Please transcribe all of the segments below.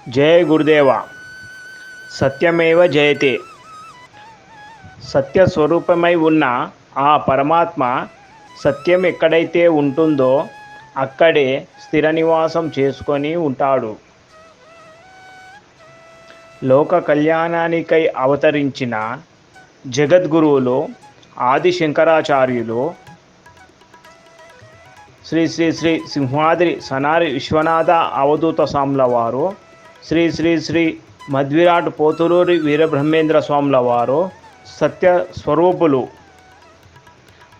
జయ గురుదేవ. సత్యమేవ జయతే. సత్య స్వరూపమై ఉన్న ఆ పరమాత్మ సత్యం ఎక్కడైతే ఉంటుందో అక్కడే స్థిర నివాసం చేసుకొని ఉంటాడు. లోక కళ్యాణానికై అవతరించిన జగద్గురువులు ఆది శంకరాచార్యులు, శ్రీ శ్రీ శ్రీ సింహాద్రి సనారి విశ్వనాథ అవధూత స్వాముల వారు, శ్రీ శ్రీ శ్రీ మధ్విరాట్ పోతులూరి వీరబ్రహ్మేంద్ర స్వాముల వారు సత్య స్వరూపులు.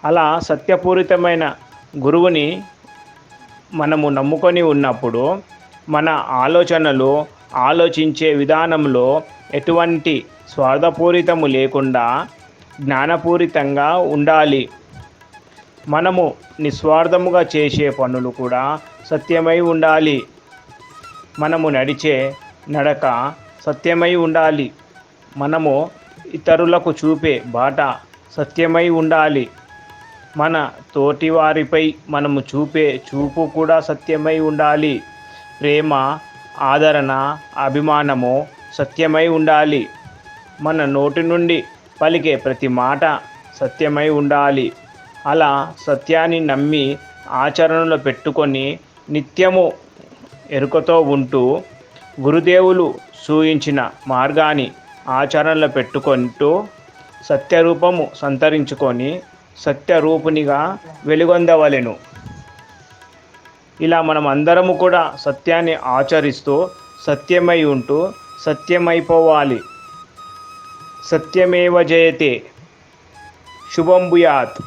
అలా సత్యపూరితమైన గురువుని మనము నమ్ముకొని ఉన్నప్పుడు మన ఆలోచనలు, ఆలోచించే విధానంలో ఎటువంటి స్వార్థపూరితము లేకుండా జ్ఞానపూరితంగా ఉండాలి. మనము నిస్వార్థముగా చేసే పనులు కూడా సత్యమై ఉండాలి. మనము నడిచే నడక సత్యమై ఉండాలి. మనము ఇతరులకు చూపే బాట సత్యమై ఉండాలి. మన తోటివారిపై మనము చూపే చూపు కూడా సత్యమై ఉండాలి. ప్రేమ, ఆదరణ, అభిమానము సత్యమై ఉండాలి. మన నోటి నుండి పలికే ప్రతి మాట సత్యమై ఉండాలి. అలా సత్యాన్ని నమ్మి ఆచరణలో పెట్టుకొని నిత్యము ఎరుకతో ఉంటూ గురుదేవులు సూచించిన మార్గాన్ని ఆచరణలో పెట్టుకుంటూ సత్యరూపము సంతరించుకొని సత్యరూపునిగా వెలుగొందవలెను. ఇలా మనం అందరము కూడా సత్యాన్ని ఆచరిస్తూ సత్యమై ఉంటూ సత్యమైపోవాలి. సత్యమేవ జయతే. శుభం భూయాత్.